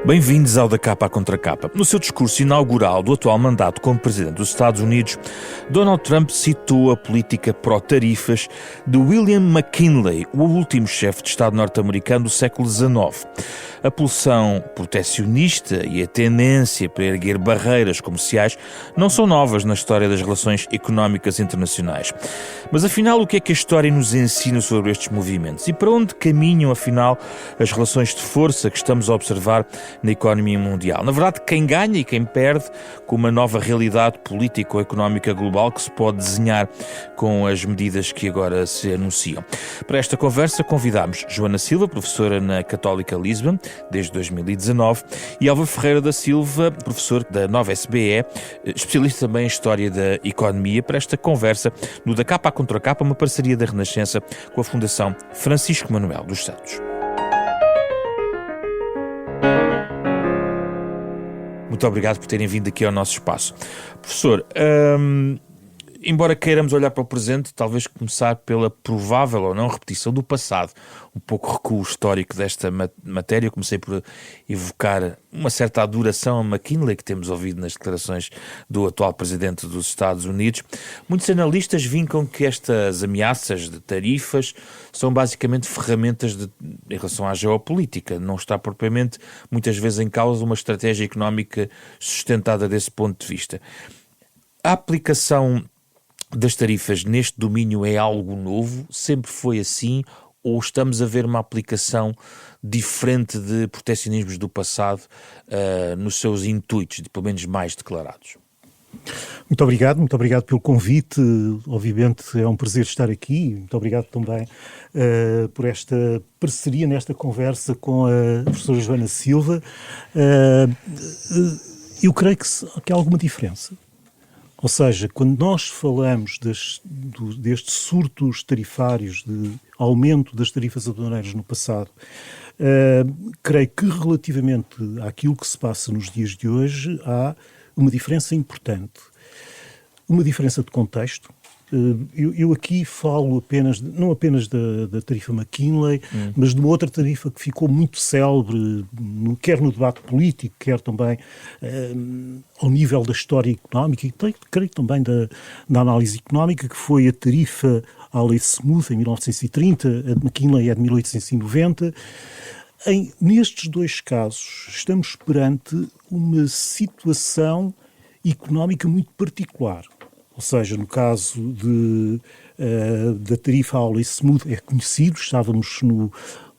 Bem-vindos ao Da Capa à Contra Capa. No seu discurso inaugural do atual mandato como Presidente dos Estados Unidos, Donald Trump citou a política pró-tarifas de William McKinley, o último chefe de Estado norte-americano do século XIX. A pulsão protecionista e a tendência para erguer barreiras comerciais não são novas na história das relações económicas internacionais. Mas afinal, o que é que a história nos ensina sobre estes movimentos? E para onde caminham, afinal, as relações de força que estamos a observar na economia mundial? Na verdade, quem ganha e quem perde com uma nova realidade político-económica global que se pode desenhar com as medidas que agora se anunciam. Para esta conversa convidámos Joana Silva, professora na Católica Lisbon desde 2019, e Álvaro Ferreira da Silva, professor da Nova SBE, especialista também em História da Economia, para esta conversa no Da Capa à Contra Capa, uma parceria da Renascença com a Fundação Francisco Manuel dos Santos. Muito obrigado por terem vindo aqui ao nosso espaço. Professor, embora queiramos olhar para o presente, talvez começar pela provável ou não repetição do passado, um pouco recuo histórico desta matéria. Eu comecei por evocar uma certa adoração a McKinley que temos ouvido nas declarações do atual Presidente dos Estados Unidos. Muitos analistas vincam que estas ameaças de tarifas são basicamente ferramentas em relação à geopolítica. Não está propriamente, muitas vezes, em causa uma estratégia económica sustentada desse ponto de vista. A aplicação das tarifas neste domínio é algo novo? Sempre foi assim? Ou estamos a ver uma aplicação diferente de proteccionismos do passado nos seus intuitos, pelo menos mais declarados? Muito obrigado pelo convite. Obviamente é um prazer estar aqui. Muito obrigado também por esta parceria nesta conversa com a professora Joana Silva. Eu creio que há alguma diferença. Ou seja, quando nós falamos destes surtos tarifários, de aumento das tarifas aduaneiras no passado, creio que relativamente àquilo que se passa nos dias de hoje, há uma diferença importante. Uma diferença de contexto. Eu aqui falo não apenas da tarifa McKinley, mas de uma outra tarifa que ficou muito célebre, quer no debate político, quer também ao nível da história económica e creio também da análise económica, que foi a tarifa Hawley-Smoot em 1930, a de McKinley é de 1890. Nestes dois casos, estamos perante uma situação económica muito particular. Ou seja, no caso da tarifa Hawley-Smoot é conhecido, estávamos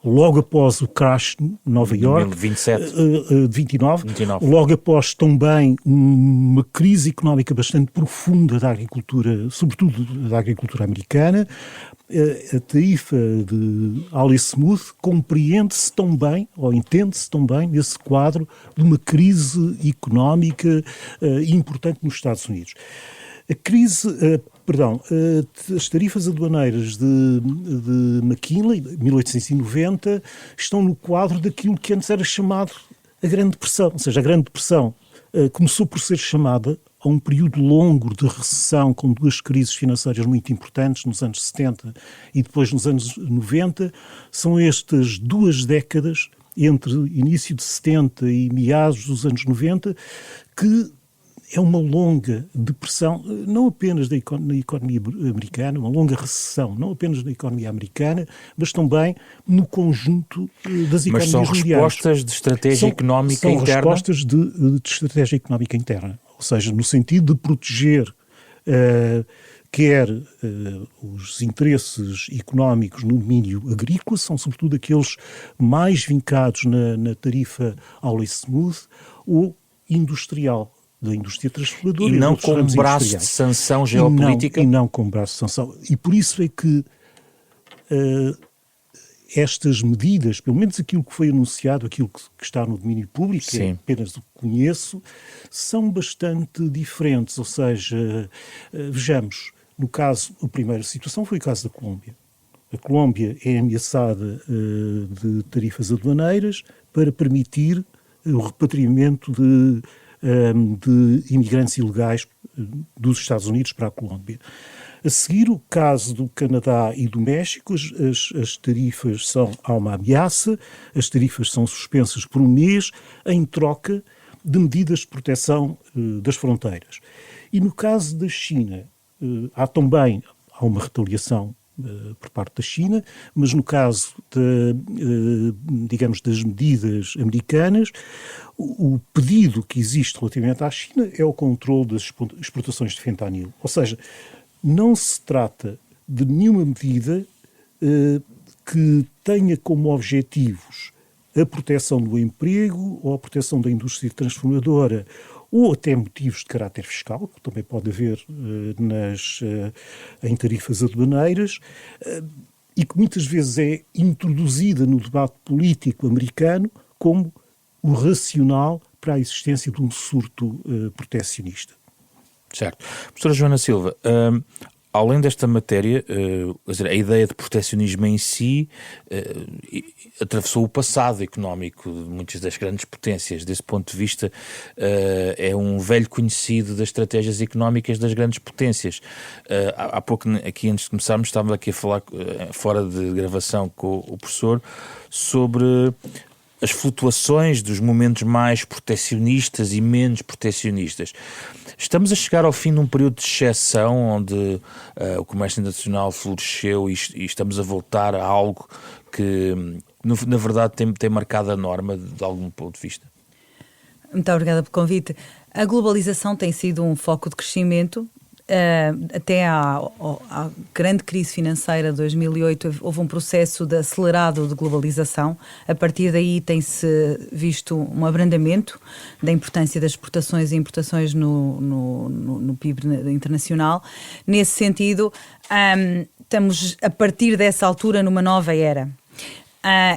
logo após o crash de Nova Iorque, 29, logo após também uma crise económica bastante profunda da agricultura, sobretudo da agricultura americana. A tarifa de Hawley-Smoot compreende-se tão bem, ou entende-se tão bem, nesse quadro de uma crise económica importante nos Estados Unidos. As tarifas aduaneiras de McKinley, 1890, estão no quadro daquilo que antes era chamado a Grande Depressão. Ou seja, a Grande Depressão começou por ser chamada a um período longo de recessão, com duas crises financeiras muito importantes, nos anos 70 e depois nos anos 90. São estas duas décadas, entre início de 70 e meados dos anos 90, que é uma longa depressão, não apenas na economia americana, uma longa recessão, não apenas na economia americana, mas também no conjunto das economias mundiais. Mas são respostas de estratégia económica interna? São respostas de estratégia económica interna, ou seja, no sentido de proteger quer os interesses económicos no domínio agrícola, são sobretudo aqueles mais vincados na tarifa Hawley-Smoot, ou industrial, da indústria transformadora. E não com braços de sanção geopolítica? E não com braços de sanção. E por isso é que estas medidas, pelo menos aquilo que foi anunciado, aquilo que está no domínio público, que é apenas o que conheço, são bastante diferentes. Ou seja, vejamos, no caso, a primeira situação foi o caso da Colômbia. A Colômbia é ameaçada de tarifas aduaneiras para permitir o repatriamento de imigrantes ilegais dos Estados Unidos para a Colômbia. A seguir, o caso do Canadá e do México, as tarifas há uma ameaça, as tarifas são suspensas por um mês em troca de medidas de proteção das fronteiras. E no caso da China, há uma retaliação por parte da China, mas no caso digamos, das medidas americanas, o pedido que existe relativamente à China é o controle das exportações de fentanil. Ou seja, não se trata de nenhuma medida que tenha como objetivos a proteção do emprego ou a proteção da indústria transformadora ou até motivos de caráter fiscal, que também pode haver em tarifas aduaneiras, e que muitas vezes é introduzida no debate político americano como o racional para a existência de um surto protecionista. Certo. Professora Joana Silva, além desta matéria, a ideia de protecionismo em si atravessou o passado económico de muitas das grandes potências. Desse ponto de vista, é um velho conhecido das estratégias económicas das grandes potências. Há pouco, aqui antes de começarmos, estávamos aqui a falar, fora de gravação com o professor, sobre as flutuações dos momentos mais protecionistas e menos protecionistas. Estamos a chegar ao fim de um período de exceção onde o comércio internacional floresceu e estamos a voltar a algo que, na verdade, tem marcado a norma de algum ponto de vista. Muito obrigada pelo convite. A globalização tem sido um foco de crescimento. Até à grande crise financeira de 2008 houve um processo acelerado de globalização. A partir daí tem-se visto um abrandamento da importância das exportações e importações no PIB internacional. Nesse sentido, estamos a partir dessa altura numa nova era.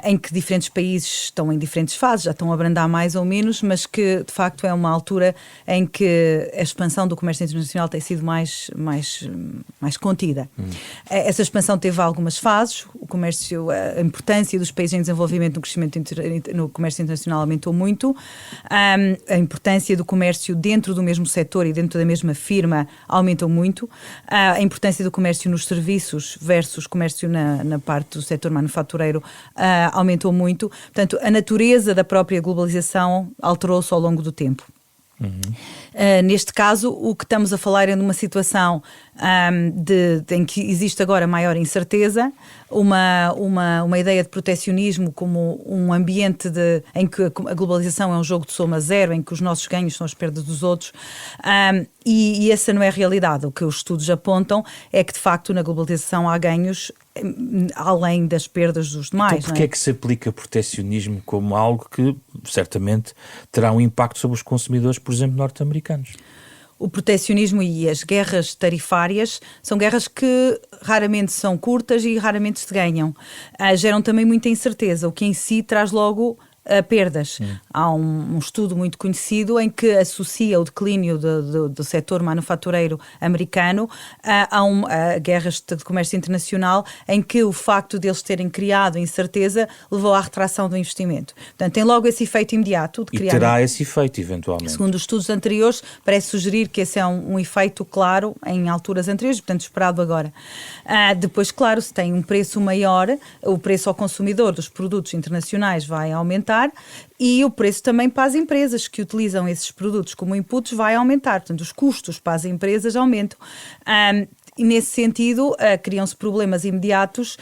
Em que diferentes países estão em diferentes fases, já estão a abrandar mais ou menos, mas que de facto é uma altura em que a expansão do comércio internacional tem sido mais contida. Essa expansão teve algumas fases. O comércio, a importância dos países em desenvolvimento no crescimento no comércio internacional aumentou muito. A importância do comércio dentro do mesmo setor e dentro da mesma firma aumentou muito. A importância do comércio nos serviços versus comércio na parte do setor manufatureiro aumentou muito. Portanto, a natureza da própria globalização alterou-se ao longo do tempo. Neste caso, o que estamos a falar é de uma situação em que existe agora maior incerteza, uma ideia de protecionismo como um ambiente em que a globalização é um jogo de soma zero, em que os nossos ganhos são as perdas dos outros, e essa não é a realidade. O que os estudos apontam é que, de facto, na globalização há ganhos além das perdas dos demais. Então, porquê é que se aplica protecionismo como algo que, certamente, terá um impacto sobre os consumidores, por exemplo, norte-americanos? O protecionismo e as guerras tarifárias são guerras que raramente são curtas e raramente se ganham. Geram também muita incerteza, o que em si traz logo perdas. Há um estudo muito conhecido em que associa o declínio do setor manufatureiro americano a guerras de comércio internacional, em que o facto de eles terem criado incerteza levou à retração do investimento. Portanto, tem logo esse efeito imediato de criar... E terá esse efeito, eventualmente. Segundo os estudos anteriores, parece sugerir que esse é um efeito claro em alturas anteriores, portanto, esperado agora. Depois, claro, se tem um preço maior, o preço ao consumidor dos produtos internacionais vai aumentar, e o preço também para as empresas que utilizam esses produtos como inputs vai aumentar. Portanto, os custos para as empresas aumentam. E nesse sentido, criam-se problemas imediatos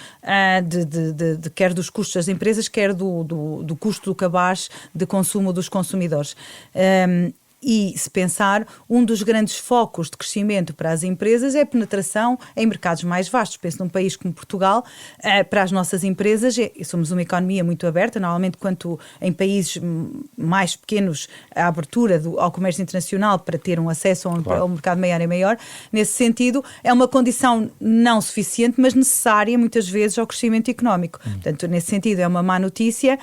quer dos custos das empresas, quer do custo do cabaz de consumo dos consumidores. E, se pensar, um dos grandes focos de crescimento para as empresas é a penetração em mercados mais vastos. Penso num país como Portugal, para as nossas empresas, somos uma economia muito aberta, normalmente quanto em países mais pequenos, a abertura ao comércio internacional para ter um acesso ao mercado maior é maior. Nesse sentido, é uma condição não suficiente, mas necessária muitas vezes ao crescimento económico. Portanto, nesse sentido, é uma má notícia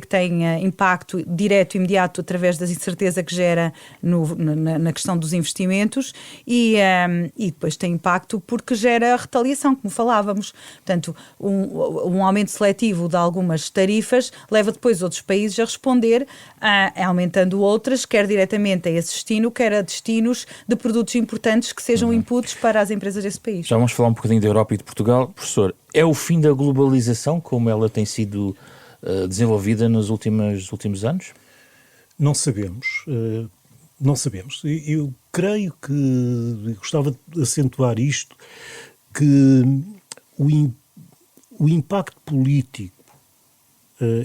que tem impacto direto e imediato através da incerteza incerteza que gera na questão dos investimentos e depois tem impacto porque gera retaliação, como falávamos. Portanto, um aumento seletivo de algumas tarifas leva depois outros países a responder, aumentando outras, quer diretamente a esse destino, quer a destinos de produtos importantes que sejam inputs para as empresas desse país. Já vamos falar um bocadinho da Europa e de Portugal. Professor, é o fim da globalização como ela tem sido desenvolvida nos últimos anos? Não sabemos. Não sabemos. Eu creio que, gostava de acentuar isto, que o impacto político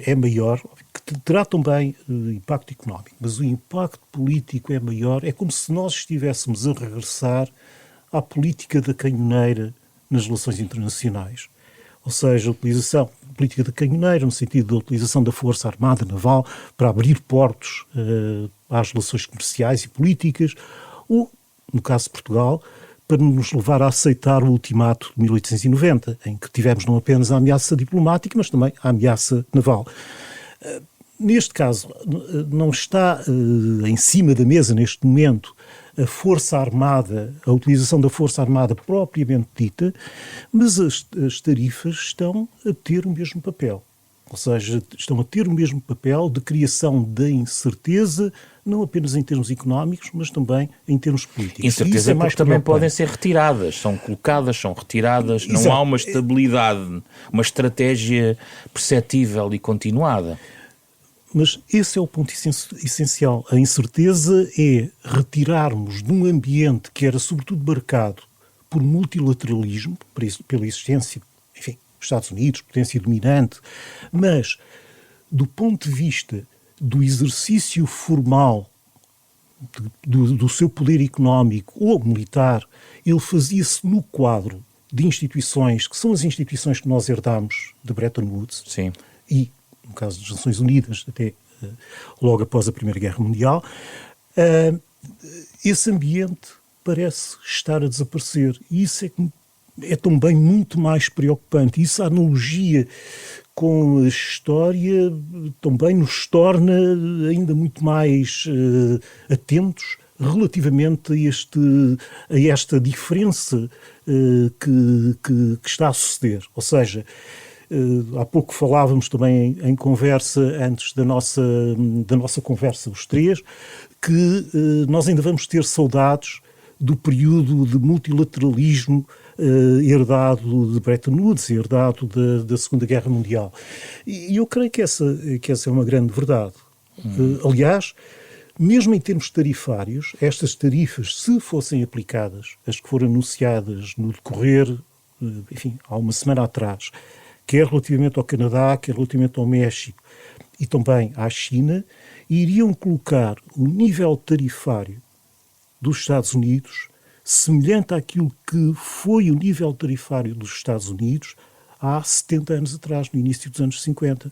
é maior, que terá também impacto económico, mas o impacto político é maior. É como se nós estivéssemos a regressar à política da canhoneira nas relações internacionais. Ou seja, a política da canhoneira, no sentido da utilização da força armada naval para abrir portos às relações comerciais e políticas, ou, no caso de Portugal, para nos levar a aceitar o ultimato de 1890, em que tivemos não apenas a ameaça diplomática, mas também a ameaça naval. Neste caso, não está em cima da mesa, neste momento, a força armada, a utilização da força armada propriamente dita, mas as tarifas estão a ter o mesmo papel. Ou seja, estão a ter o mesmo papel de criação da incerteza, não apenas em termos económicos, mas também em termos políticos. Incerteza porque também podem ser retiradas, são colocadas, são retiradas, Exato. Não há uma estabilidade, uma estratégia perceptível e continuada. Mas esse é o ponto essencial. A incerteza é retirarmos de um ambiente que era sobretudo marcado por multilateralismo, pela existência, enfim, dos Estados Unidos, potência dominante, mas do ponto de vista do exercício formal do seu poder económico ou militar, ele fazia-se no quadro de instituições, que são as instituições que nós herdamos de Bretton Woods. Sim. E, no caso das Nações Unidas, até logo após a Primeira Guerra Mundial, esse ambiente parece estar a desaparecer. E isso é também muito mais preocupante. Isso, a analogia com a história, também nos torna ainda muito mais atentos relativamente a esta diferença que está a suceder. Ou seja, há pouco falávamos também em conversa, antes da nossa conversa, os três, que nós ainda vamos ter saudades do período de multilateralismo herdado de Bretton Woods, herdado da Segunda Guerra Mundial. E eu creio que essa é uma grande verdade. Aliás, mesmo em termos tarifários, estas tarifas, se fossem aplicadas, as que foram anunciadas no decorrer, enfim, há uma semana atrás, quer relativamente ao Canadá, quer relativamente ao México e também à China, iriam colocar o nível tarifário dos Estados Unidos semelhante àquilo que foi o nível tarifário dos Estados Unidos há 70 anos atrás, no início dos anos 50.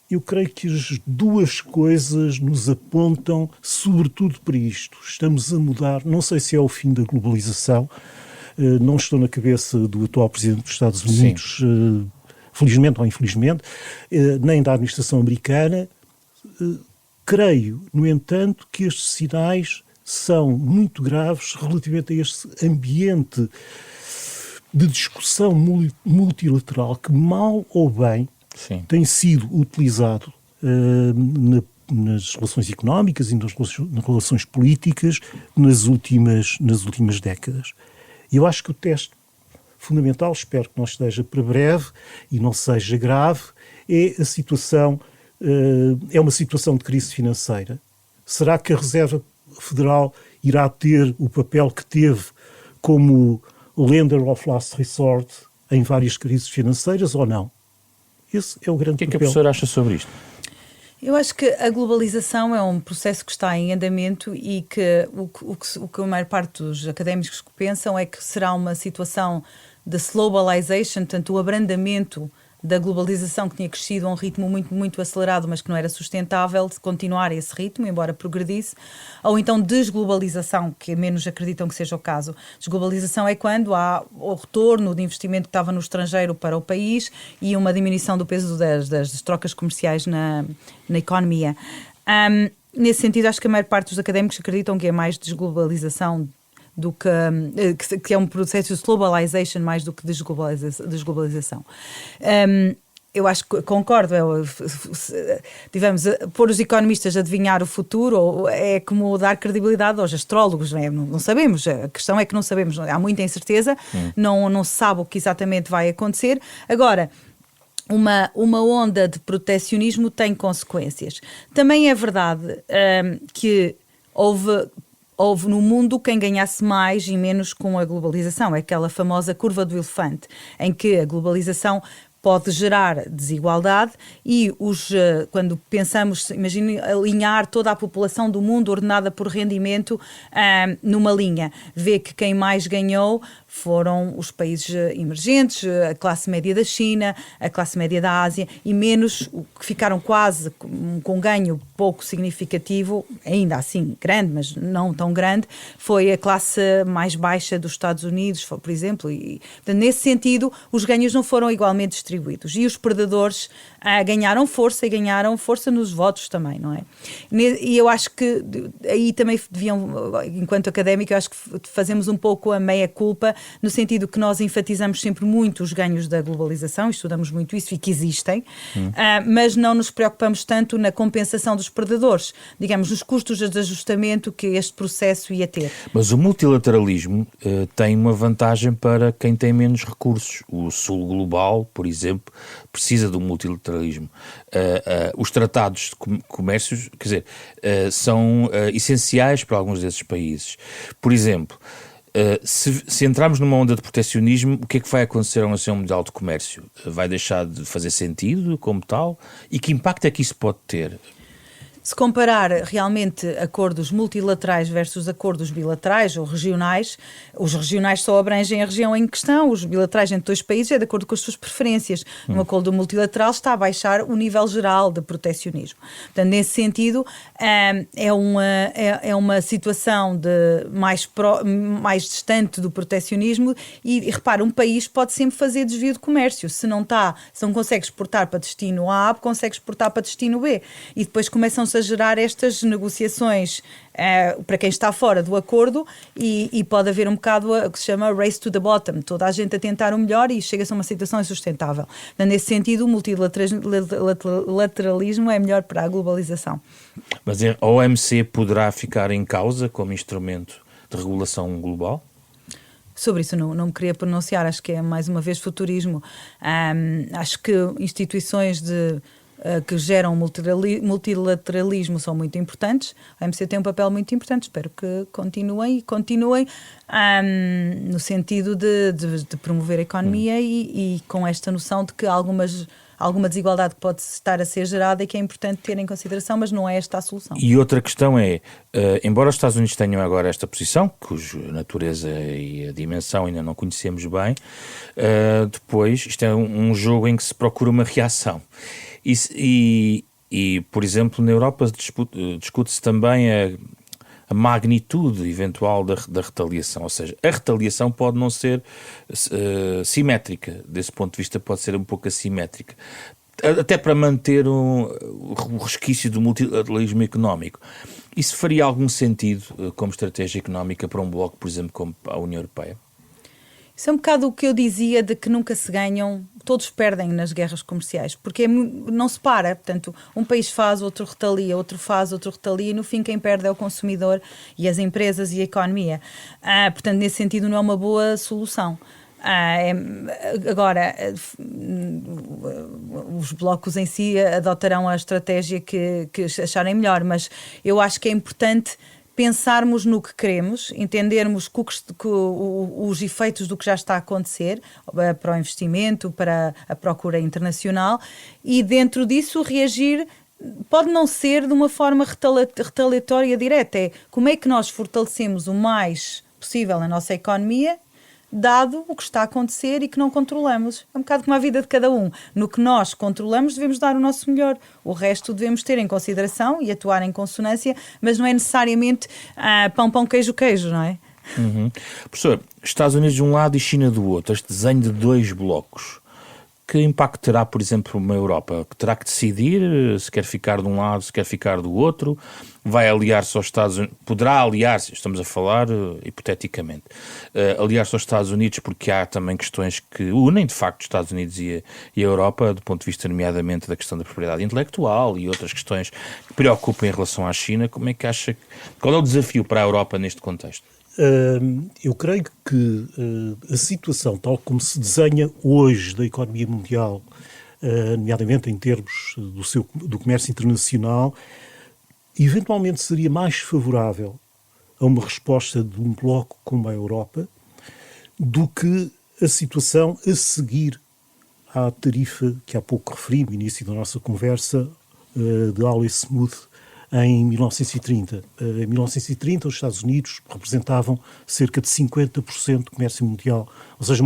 Eu creio que as duas coisas nos apontam sobretudo para isto. Estamos a mudar, não sei se é o fim da globalização, não estou na cabeça do atual Presidente dos Estados Unidos, felizmente ou infelizmente, nem da administração americana. Creio, no entanto, que estes sinais são muito graves relativamente a este ambiente de discussão multilateral que, mal ou bem, tem sido utilizado nas relações económicas e nas relações políticas nas últimas décadas. E eu acho que o teste fundamental, espero que não esteja para breve e não seja grave, é a situação, é uma situação de crise financeira. Será que a Reserva Federal irá ter o papel que teve como lender of last resort em várias crises financeiras ou não? Esse é o grande papel. O que é que a professora acha sobre isto? Eu acho que a globalização é um processo que está em andamento e que o que a maior parte dos académicos pensam é que será uma situação de slowbalization, portanto o abrandamento da globalização que tinha crescido a um ritmo muito, muito acelerado, mas que não era sustentável de continuar esse ritmo, embora progredisse, ou então desglobalização, que menos acreditam que seja o caso. Desglobalização é quando há o retorno de investimento que estava no estrangeiro para o país e uma diminuição do peso das trocas comerciais na economia. nesse sentido, acho que a maior parte dos académicos acreditam que é mais desglobalização do que é um processo de globalization mais do que desglobalização. Eu acho que concordo, digamos, pôr os economistas a adivinhar o futuro é como dar credibilidade aos astrólogos, não é? Não sabemos, a questão é que não sabemos, há muita incerteza, não se sabe o que exatamente vai acontecer. Agora, uma onda de protecionismo tem consequências. Também é verdade que houve no mundo quem ganhasse mais e menos com a globalização, é aquela famosa curva do elefante, em que a globalização pode gerar desigualdade e quando pensamos, imagine alinhar toda a população do mundo ordenada por rendimento numa linha, vê que quem mais ganhou foram os países emergentes, a classe média da China, a classe média da Ásia, e menos, que ficaram quase com ganho pouco significativo, ainda assim grande, mas não tão grande, foi a classe mais baixa dos Estados Unidos, por exemplo, e portanto, nesse sentido os ganhos não foram igualmente distribuídos, e os perdedores ganharam força, e ganharam força nos votos também, não é? E eu acho que aí também deviam, enquanto académico, eu acho que fazemos um pouco a meia-culpa, no sentido que nós enfatizamos sempre muito os ganhos da globalização, estudamos muito isso e que existem, mas não nos preocupamos tanto na compensação dos perdedores, digamos, nos custos de ajustamento que este processo ia ter. Mas o multilateralismo tem uma vantagem para quem tem menos recursos. O Sul Global, por exemplo, precisa do multilateralismo. Os tratados de comércio, quer dizer, são essenciais para alguns desses países. Por exemplo, se entrarmos numa onda de protecionismo, o que é que vai acontecer ao Nação Mundial de Comércio? Vai deixar de fazer sentido como tal? E que impacto é que isso pode ter? Se comparar realmente acordos multilaterais versus acordos bilaterais ou regionais, os regionais só abrangem a região em questão, os bilaterais entre dois países é de acordo com as suas preferências. No acordo multilateral está a baixar o nível geral de protecionismo. Portanto, nesse sentido, é uma situação mais distante do protecionismo e repara, um país pode sempre fazer desvio de comércio. Se não consegue exportar para destino A, consegue exportar para destino B. E depois começam-se a gerar estas negociações para quem está fora do acordo e pode haver um bocado o que se chama race to the bottom, toda a gente a tentar o melhor e chega-se a uma situação insustentável. Nesse sentido, o multilateralismo é melhor para a globalização. Mas a OMC poderá ficar em causa como instrumento de regulação global? Sobre isso não me queria pronunciar, acho que é mais uma vez futurismo. Acho que instituições que geram multilateralismo são muito importantes. A OMC tem um papel muito importante, espero que continuem no sentido de promover a economia e com esta noção de que alguma desigualdade pode estar a ser gerada e que é importante ter em consideração, mas não é esta a solução. E outra questão é, embora os Estados Unidos tenham agora esta posição, cuja natureza e a dimensão ainda não conhecemos bem, depois isto é um jogo em que se procura uma reação. E por exemplo, na Europa discute-se também a magnitude eventual da retaliação, ou seja, a retaliação pode não ser simétrica, desse ponto de vista pode ser um pouco assimétrica, até para manter o resquício do multilateralismo económico. Isso faria algum sentido como estratégia económica para um bloco, por exemplo, como a União Europeia? Isso é um bocado o que eu dizia de que nunca se ganham, todos perdem nas guerras comerciais, porque não se para, portanto, um país faz, outro retalia, outro faz, outro retalia, e no fim quem perde é o consumidor e as empresas e a economia. Portanto, nesse sentido não é uma boa solução. Agora, os blocos em si adotarão a estratégia que acharem melhor, mas eu acho que é importante pensarmos no que queremos, entendermos os efeitos do que já está a acontecer para o investimento, para a procura internacional e dentro disso reagir. Pode não ser de uma forma retaliatória direta, é como é que nós fortalecemos o mais possível a nossa economia dado o que está a acontecer e que não controlamos. É um bocado como a vida de cada um. No que nós controlamos, devemos dar o nosso melhor. O resto devemos ter em consideração e atuar em consonância, mas não é necessariamente pão, queijo, não é? Professor, Estados Unidos de um lado e China do outro, este desenho de dois blocos, Que impacto terá, por exemplo, uma Europa? Que terá que decidir se quer ficar de um lado, se quer ficar do outro? Vai aliar-se aos Estados Unidos? Poderá aliar-se, estamos a falar hipoteticamente, aliar-se aos Estados Unidos porque há também questões que unem, de facto, os Estados Unidos e a Europa, do ponto de vista, nomeadamente, da questão da propriedade intelectual e outras questões que preocupam em relação à China. Como é que acha? Qual é o desafio para a Europa neste contexto? Eu creio que a situação, tal como se desenha hoje da economia mundial, nomeadamente em termos do comércio internacional, eventualmente seria mais favorável a uma resposta de um bloco como a Europa do que a situação a seguir à tarifa que há pouco referi, no início da nossa conversa, de Alice Smooth, em 1930. Em 1930, os Estados Unidos representavam cerca de 50% do comércio mundial. Ou seja,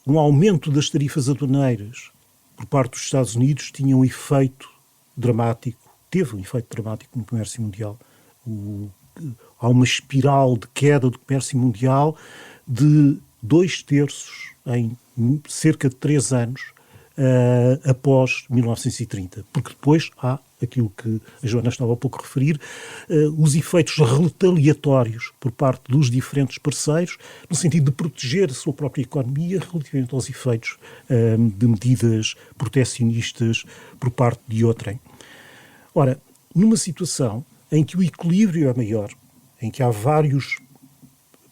um aumento das tarifas aduaneiras por parte dos Estados Unidos tinha um efeito dramático, teve um efeito dramático no comércio mundial. Há uma espiral de queda do comércio mundial de 2/3 em cerca de 3 anos após 1930. Porque depois há aquilo que a Joana estava há pouco a referir, os efeitos retaliatórios por parte dos diferentes parceiros, no sentido de proteger a sua própria economia relativamente aos efeitos de medidas protecionistas por parte de outrem. Ora, numa situação em que o equilíbrio é maior, em que há vários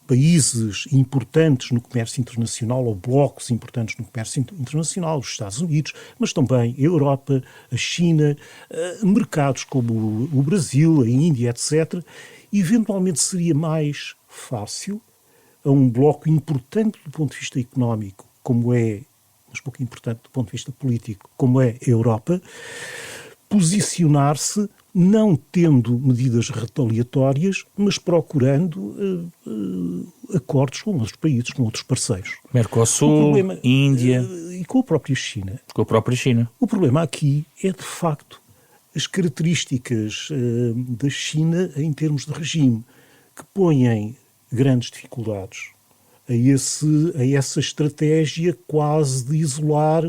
países importantes no comércio internacional, ou blocos importantes no comércio internacional, os Estados Unidos, mas também a Europa, a China, mercados como o Brasil, a Índia, etc., eventualmente seria mais fácil a um bloco importante do ponto de vista económico, como é, mas pouco importante do ponto de vista político, como é a Europa, posicionar-se não tendo medidas retaliatórias, mas procurando acordos com outros países, com outros parceiros. Mercosul, Índia... E com a própria China. Com a própria China. O problema aqui é, de facto, as características da China em termos de regime, que põem grandes dificuldades a essa estratégia quase de isolar...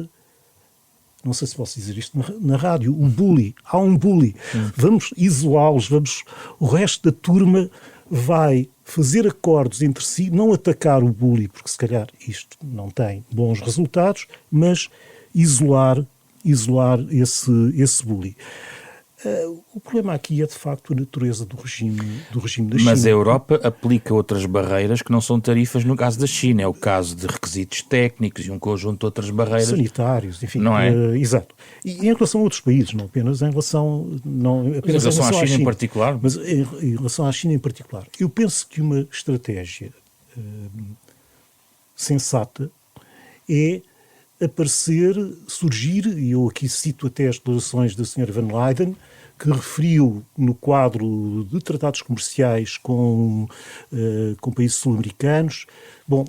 Não sei se posso dizer isto na rádio, o bully. Há um bully. Vamos isolá-los, o resto da turma vai fazer acordos entre si, não atacar o bully, porque se calhar isto não tem bons resultados, mas isolar esse bully. O problema aqui é, de facto, a natureza do regime da China. Mas a Europa aplica outras barreiras que não são tarifas no caso da China. É o caso de requisitos técnicos e um conjunto de outras barreiras. Sanitários, enfim. Não é? Exato. E em relação a outros países, não apenas em relação à China em particular? Mas em relação à China em particular. Eu penso que uma estratégia sensata é surgir, e eu aqui cito até as declarações da Sra. Van Leyen, que referiu no quadro de tratados comerciais com países sul-americanos. Bom,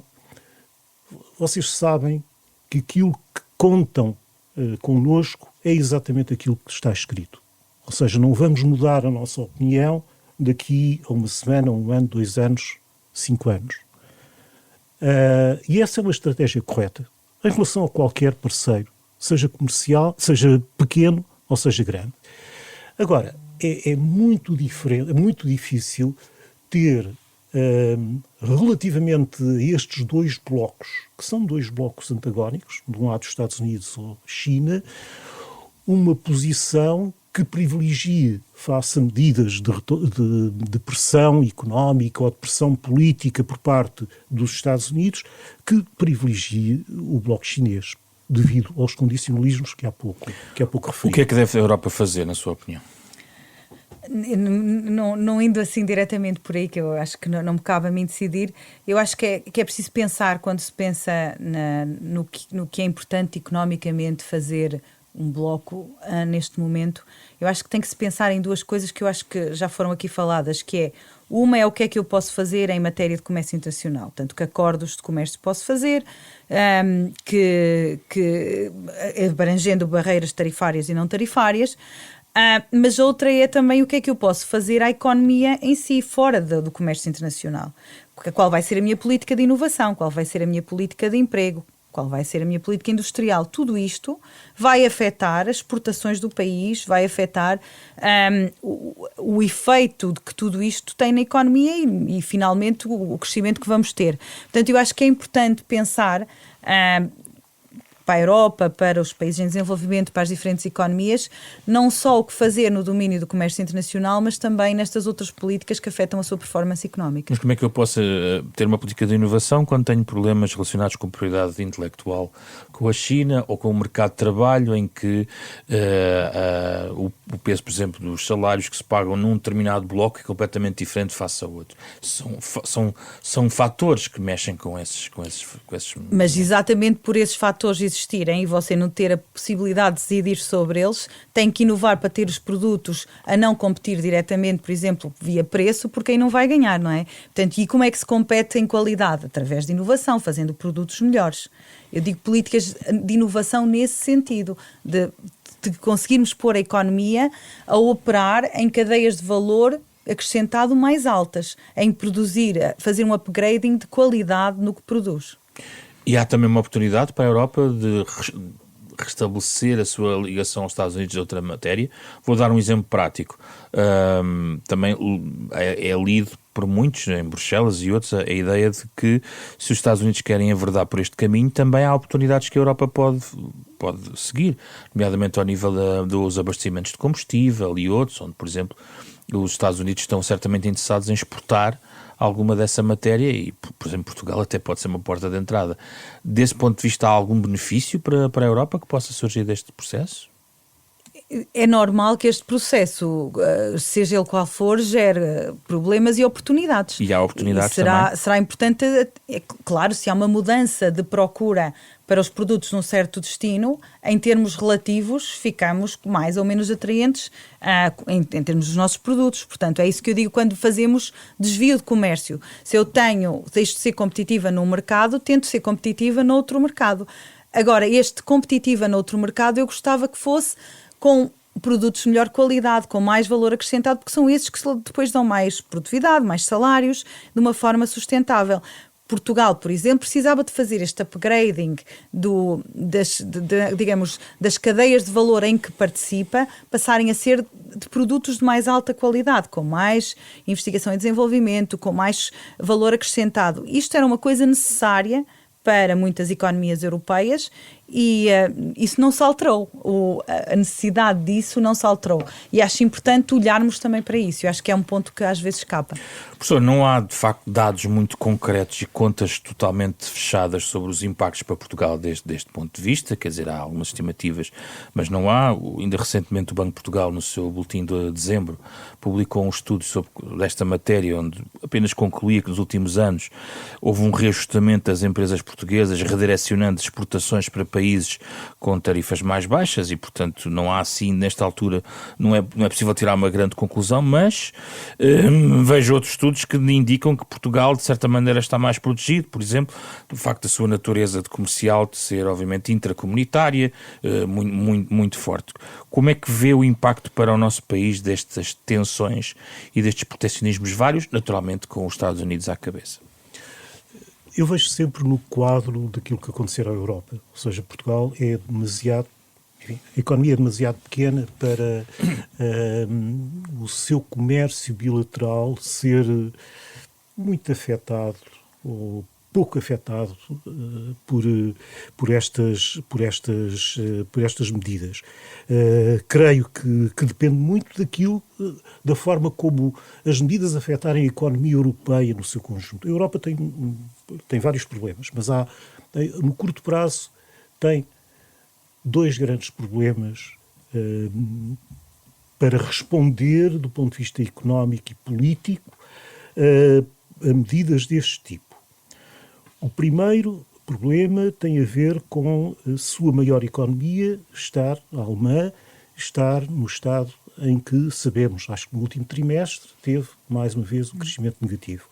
vocês sabem que aquilo que contam connosco é exatamente aquilo que está escrito. Ou seja, não vamos mudar a nossa opinião daqui a uma semana, 1 ano, 2 anos, 5 anos. E essa é uma estratégia correta em relação a qualquer parceiro, seja comercial, seja pequeno ou seja grande. Agora, é muito diferente, é muito difícil ter, relativamente a estes dois blocos, que são dois blocos antagónicos, de um lado os Estados Unidos ou China, uma posição que privilegie, face a medidas de pressão económica ou de pressão política por parte dos Estados Unidos, que privilegie o bloco chinês, devido aos condicionalismos que há pouco referi. O que é que deve a Europa fazer, na sua opinião? Não indo assim diretamente por aí, que eu acho que não me cabe a mim decidir, eu acho que é preciso pensar, quando se pensa no que é importante economicamente fazer um bloco neste momento, eu acho que tem que se pensar em duas coisas que eu acho que já foram aqui faladas, que é, uma é o que é que eu posso fazer em matéria de comércio internacional, tanto que acordos de comércio posso fazer, que abrangendo barreiras tarifárias e não tarifárias, mas outra é também o que é que eu posso fazer à economia em si, fora do comércio internacional. Qual vai ser a minha política de inovação, qual vai ser a minha política de emprego. qual vai ser a minha política industrial. Tudo isto vai afetar as exportações do país, vai afetar o efeito que tudo isto tem na economia e finalmente, o crescimento que vamos ter. Portanto, eu acho que é importante pensar para a Europa, para os países em desenvolvimento, para as diferentes economias, não só o que fazer no domínio do comércio internacional, mas também nestas outras políticas que afetam a sua performance económica. Mas como é que eu posso ter uma política de inovação quando tenho problemas relacionados com propriedade intelectual com a China ou com o mercado de trabalho em que o peso, por exemplo, dos salários que se pagam num determinado bloco é completamente diferente face ao outro? São fatores que mexem com esses. Mas exatamente por esses fatores existirem e você não ter a possibilidade de decidir sobre eles, tem que inovar para ter os produtos a não competir diretamente, por exemplo, via preço, porque aí não vai ganhar, não é? Portanto, e como é que se compete em qualidade? Através de inovação, fazendo produtos melhores. Eu digo políticas de inovação nesse sentido, de conseguirmos pôr a economia a operar em cadeias de valor acrescentado mais altas, em produzir, fazer um upgrading de qualidade no que produz. E há também uma oportunidade para a Europa de restabelecer a sua ligação aos Estados Unidos de outra matéria. Vou dar um exemplo prático. Também é lido por muitos em Bruxelas e outros a ideia de que se os Estados Unidos querem enverdar por este caminho, também há oportunidades que a Europa pode seguir, nomeadamente ao nível dos abastecimentos de combustível e outros, onde, por exemplo, os Estados Unidos estão certamente interessados em exportar alguma dessa matéria e, por exemplo, Portugal até pode ser uma porta de entrada. Desse ponto de vista, há algum benefício para a Europa que possa surgir deste processo? É normal que este processo, seja ele qual for, gere problemas e oportunidades. E há oportunidades também. Será importante, claro, se há uma mudança de procura para os produtos num certo destino, em termos relativos, ficamos mais ou menos atraentes em termos dos nossos produtos. Portanto, é isso que eu digo quando fazemos desvio de comércio. Se eu deixo de ser competitiva num mercado, tento ser competitiva noutro mercado. Agora, este competitiva noutro mercado, eu gostava que fosse com produtos de melhor qualidade, com mais valor acrescentado, porque são esses que depois dão mais produtividade, mais salários, de uma forma sustentável. Portugal, por exemplo, precisava de fazer este upgrading das cadeias de valor em que participa, passarem a ser de produtos de mais alta qualidade, com mais investigação e desenvolvimento, com mais valor acrescentado. Isto era uma coisa necessária para muitas economias europeias e isso não se alterou. A necessidade disso não se alterou. E acho importante olharmos também para isso. Eu acho que é um ponto que às vezes escapa. Professor, não há de facto dados muito concretos e contas totalmente fechadas sobre os impactos para Portugal deste ponto de vista, quer dizer, há algumas estimativas, mas não há. Ainda recentemente o Banco de Portugal, no seu boletim de dezembro, publicou um estudo sobre esta matéria, onde apenas concluía que nos últimos anos houve um reajustamento das empresas portuguesas, redirecionando exportações para países com tarifas mais baixas e, portanto, não há assim, nesta altura, não é possível tirar uma grande conclusão, mas vejo outros estudos que indicam que Portugal, de certa maneira, está mais protegido, por exemplo, do facto da sua natureza de comercial de ser, obviamente, intracomunitária, muito forte. Como é que vê o impacto para o nosso país destas tensões e destes proteccionismos vários, naturalmente com os Estados Unidos à cabeça? Eu vejo sempre no quadro daquilo que acontecer à Europa. Ou seja, Portugal é demasiado... Enfim, a economia é demasiado pequena para o seu comércio bilateral ser muito afetado ou pouco afetado por estas medidas. Creio que depende muito da forma como as medidas afetarem a economia europeia no seu conjunto. A Europa tem vários problemas, mas no curto prazo tem dois grandes problemas para responder do ponto de vista económico e político a medidas deste tipo. O primeiro problema tem a ver com a sua maior economia, a alemã, estar no estado em que sabemos, acho que no último trimestre, teve mais uma vez um crescimento negativo.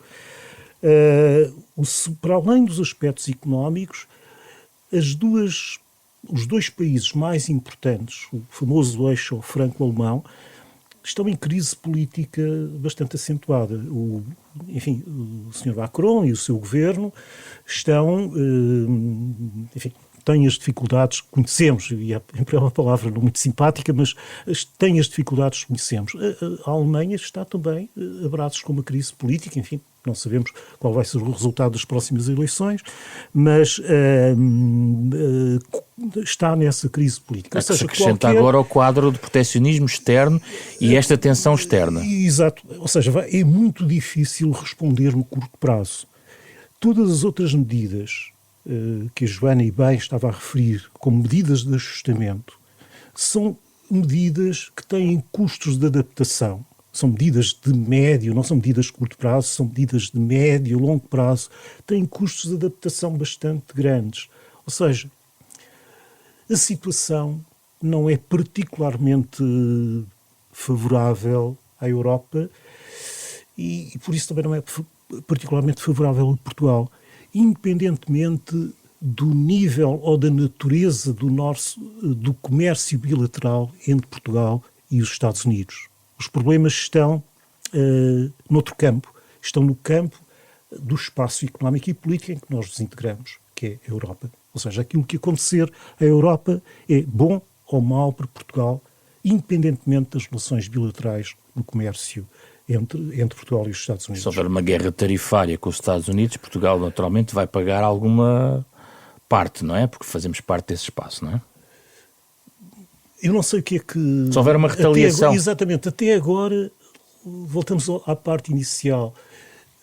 Para além dos aspectos económicos, os dois países mais importantes, o famoso eixo franco-alemão, estão em crise política bastante acentuada. Enfim, o Sr. Macron e o seu governo estão, enfim, têm as dificuldades que conhecemos, e é uma palavra não muito simpática, mas têm as dificuldades que conhecemos. A Alemanha está também a braços com uma crise política, enfim, não sabemos qual vai ser o resultado das próximas eleições, mas está nessa crise política. Ou seja, se acrescenta agora ao quadro de protecionismo externo e esta tensão externa. Exato. Ou seja, é muito difícil responder no curto prazo. Todas as outras medidas que a Joana e bem estava a referir como medidas de ajustamento são medidas que têm custos de adaptação. São medidas de médio, não são medidas de curto prazo, são medidas de médio e longo prazo. Têm custos de adaptação bastante grandes. Ou seja, a situação não é particularmente favorável à Europa e por isso também não é particularmente favorável a Portugal, independentemente do nível ou da natureza do comércio bilateral entre Portugal e os Estados Unidos. Os problemas estão noutro campo, estão no campo do espaço económico e político em que nós nos integramos, que é a Europa. Ou seja, aquilo que acontecer à Europa é bom ou mau para Portugal, independentemente das relações bilaterais no comércio entre Portugal e os Estados Unidos. Se houver uma guerra tarifária com os Estados Unidos, Portugal naturalmente vai pagar alguma parte, não é? Porque fazemos parte desse espaço, não é? Eu não sei o que é que... Se houver uma retaliação... Exatamente. Até agora, voltamos à parte inicial.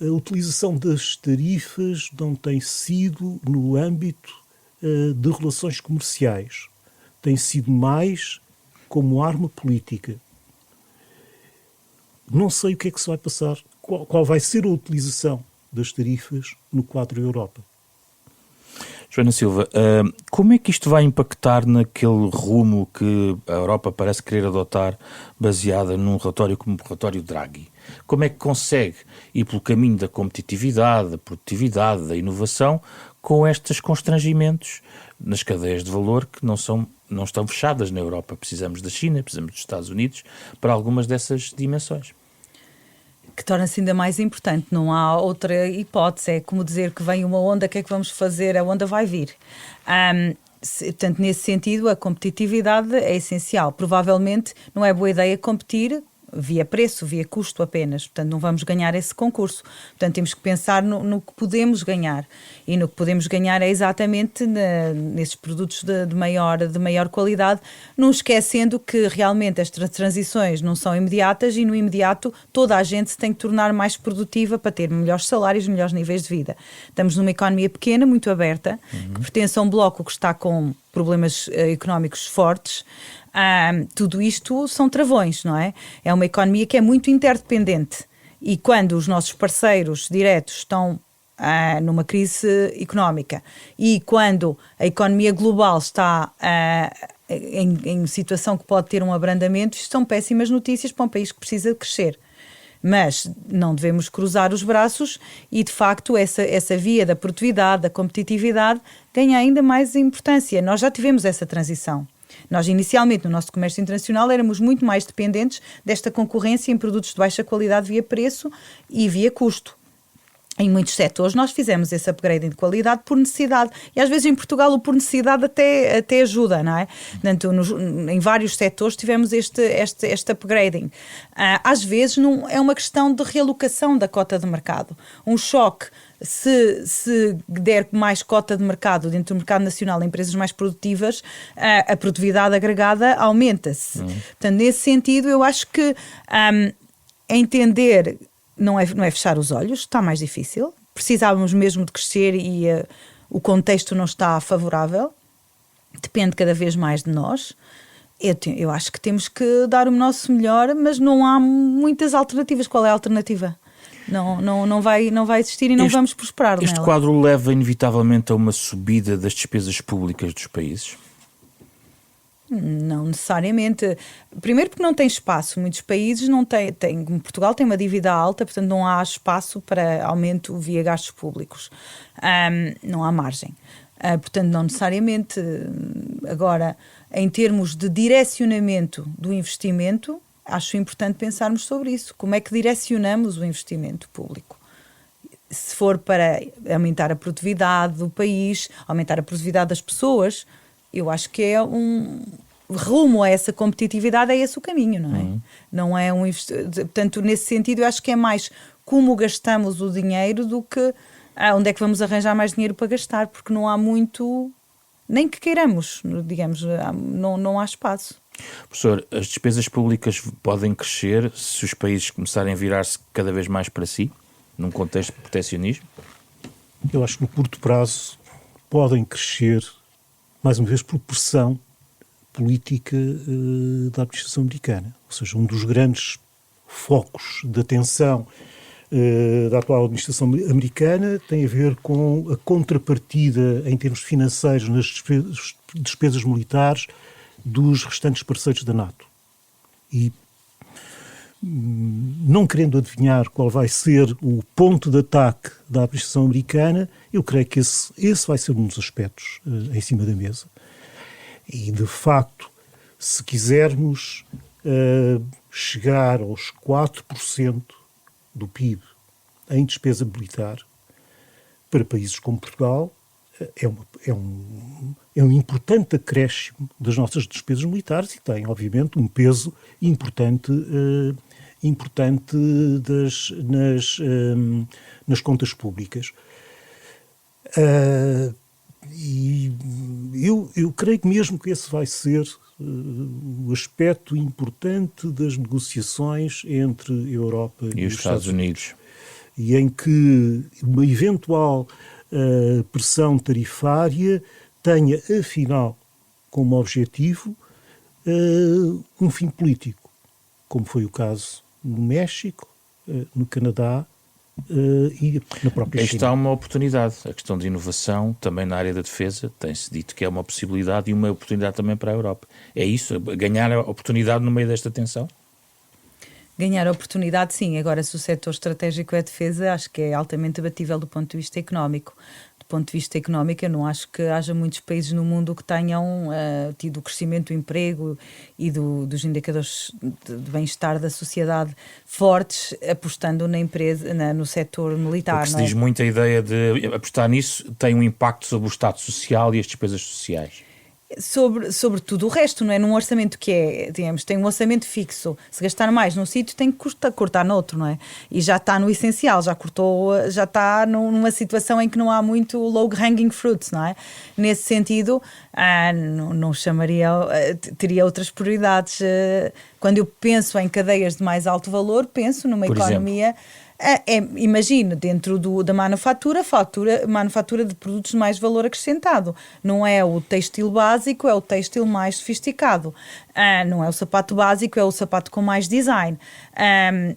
A utilização das tarifas não tem sido no âmbito de relações comerciais. Tem sido mais como arma política. Não sei o que é que se vai passar, qual vai ser a utilização das tarifas no quadro Europa. Joana Silva, como é que isto vai impactar naquele rumo que a Europa parece querer adotar, baseada num relatório como o relatório Draghi? Como é que consegue ir pelo caminho da competitividade, da produtividade, da inovação, com estes constrangimentos nas cadeias de valor que não estão fechadas na Europa? Precisamos da China, precisamos dos Estados Unidos para algumas dessas dimensões. Que torna-se ainda mais importante, não há outra hipótese, é como dizer que vem uma onda, o que é que vamos fazer, a onda vai vir. Portanto, nesse sentido, a competitividade é essencial. Provavelmente não é boa ideia competir via preço, via custo apenas, portanto não vamos ganhar esse concurso, portanto temos que pensar no que podemos ganhar, e no que podemos ganhar é exatamente nesses produtos de maior qualidade, não esquecendo que realmente as transições não são imediatas e no imediato toda a gente se tem que tornar mais produtiva para ter melhores salários, melhores níveis de vida. Estamos numa economia pequena, muito aberta, que pertence a um bloco que está com problemas económicos fortes. Tudo isto são travões, não é? É uma economia que é muito interdependente e quando os nossos parceiros diretos estão numa crise económica e quando a economia global está em situação que pode ter um abrandamento, isto são péssimas notícias para um país que precisa de crescer. Mas não devemos cruzar os braços e, de facto, essa via da produtividade, da competitividade, ganha ainda mais importância. Nós já tivemos essa transição. Nós, inicialmente, no nosso comércio internacional, éramos muito mais dependentes desta concorrência em produtos de baixa qualidade via preço e via custo. Em muitos setores nós fizemos esse upgrading de qualidade por necessidade. E às vezes em Portugal o por necessidade até ajuda, não é? Portanto, em vários setores tivemos este upgrading. Às vezes não é uma questão de realocação da cota de mercado. Um choque, se der mais cota de mercado dentro do mercado nacional em empresas mais produtivas, a produtividade agregada aumenta-se. Portanto, nesse sentido, eu acho que entender... Não é fechar os olhos, está mais difícil. Precisávamos mesmo de crescer e o contexto não está favorável. Depende cada vez mais de nós. Eu acho que temos que dar o nosso melhor, mas não há muitas alternativas. Qual é a alternativa? Não vai existir e não vamos prosperar nela. Este quadro leva inevitavelmente a uma subida das despesas públicas dos países? Não necessariamente. Primeiro porque não tem espaço. Muitos países não têm. Portugal tem uma dívida alta, portanto não há espaço para aumento via gastos públicos. Não há margem. Portanto, não necessariamente. Agora, em termos de direcionamento do investimento, acho importante pensarmos sobre isso. Como é que direcionamos o investimento público? Se for para aumentar a produtividade do país, aumentar a produtividade das pessoas, eu acho que é rumo a essa competitividade, é esse o caminho, não é? Não é portanto, nesse sentido, eu acho que é mais como gastamos o dinheiro do que onde é que vamos arranjar mais dinheiro para gastar, porque não há muito, nem que queiramos, digamos, não há espaço. Professor, as despesas públicas podem crescer se os países começarem a virar-se cada vez mais para si, num contexto de protecionismo? Eu acho que no curto prazo podem crescer, mais uma vez, por pressão política da administração americana. Ou seja, um dos grandes focos de atenção da atual administração americana tem a ver com a contrapartida em termos financeiros nas despesas militares dos restantes parceiros da NATO. E não querendo adivinhar qual vai ser o ponto de ataque da administração americana, eu creio que esse vai ser um dos aspectos em cima da mesa. E, de facto, se quisermos chegar aos 4% do PIB em despesa militar, para países como Portugal, é um importante acréscimo das nossas despesas militares e tem, obviamente, um peso importante nas contas públicas. E eu creio que mesmo que esse vai ser o aspecto importante das negociações entre a Europa E os Estados Unidos. E em que uma eventual pressão tarifária tenha, afinal, como objetivo um fim político, como foi o caso no México, no Canadá e na própria China. Está uma oportunidade. A questão de inovação, também na área da defesa, tem-se dito que é uma possibilidade e uma oportunidade também para a Europa. É isso? Ganhar a oportunidade no meio desta tensão? Ganhar a oportunidade, sim. Agora, se o setor estratégico é defesa, acho que é altamente debatível do ponto de vista económico. Do ponto de vista económico, eu não acho que haja muitos países no mundo que tenham tido o crescimento do emprego e dos indicadores de bem-estar da sociedade fortes, apostando na empresa, no setor militar. Porque se diz muito a ideia de apostar nisso tem um impacto sobre o Estado Social e as despesas sociais. Sobre tudo o resto, não é? Num orçamento que digamos, tem um orçamento fixo. Se gastar mais num sítio, tem que cortar noutro, não é? E já está no essencial, já está numa situação em que não há muito low-hanging fruits, não é? Nesse sentido, não chamaria, teria outras prioridades. Quando eu penso em cadeias de mais alto valor, penso numa economia... imagine, dentro da manufatura de produtos de mais valor acrescentado. Não é o têxtil básico, é o têxtil mais sofisticado. Não é o sapato básico, é o sapato com mais design.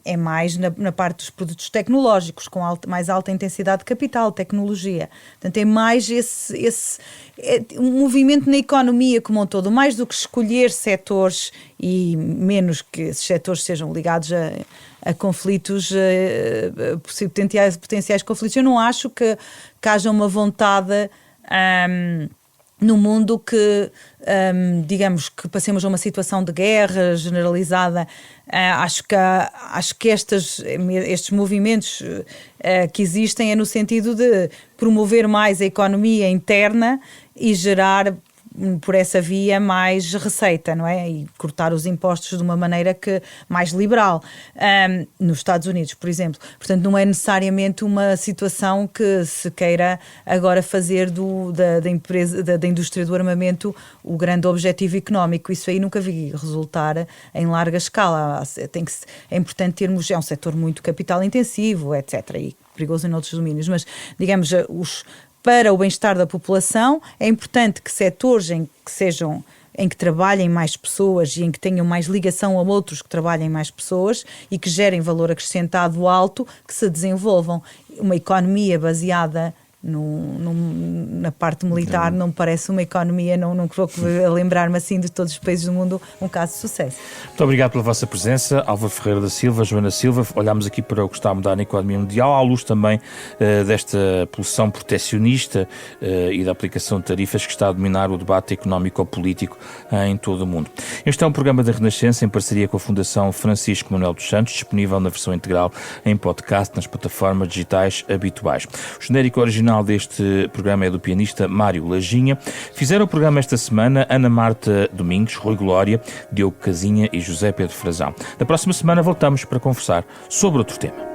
É mais na parte dos produtos tecnológicos, com mais alta intensidade de capital, tecnologia. Portanto, é mais um movimento na economia como um todo, mais do que escolher setores e menos que esses setores sejam ligados a conflitos, potenciais conflitos. Eu não acho que haja uma vontade no mundo que, digamos, que passemos a uma situação de guerra generalizada. Acho que estes movimentos que existem é no sentido de promover mais a economia interna e gerar por essa via mais receita, não é? E cortar os impostos de uma maneira mais liberal. Nos Estados Unidos, por exemplo. Portanto, não é necessariamente uma situação que se queira agora fazer da indústria do armamento o grande objetivo económico. Isso aí nunca vi resultar em larga escala. É importante termos, é um setor muito capital intensivo, etc. E perigoso em outros domínios, mas, digamos, para o bem-estar da população, é importante que setores em que trabalhem mais pessoas e em que tenham mais ligação a outros que trabalhem mais pessoas e que gerem valor acrescentado alto, que se desenvolvam. Uma economia baseada na parte militar não me parece uma economia, não vou lembrar-me assim de todos os países do mundo um caso de sucesso. Muito obrigado pela vossa presença, Álvaro Ferreira da Silva, Joana Silva. Olhámos aqui para o que está a mudar na economia mundial, à luz também desta pulsão protecionista e da aplicação de tarifas que está a dominar o debate económico-político em todo o mundo. Este é um programa da Renascença em parceria com a Fundação Francisco Manuel dos Santos, disponível na versão integral em podcast nas plataformas digitais habituais. O genérico original deste programa é do pianista Mário Lajinha. Fizeram o programa esta semana Ana Marta Domingos, Rui Glória, Diogo Casinha e José Pedro Frazão. Na próxima semana voltamos para conversar sobre outro tema.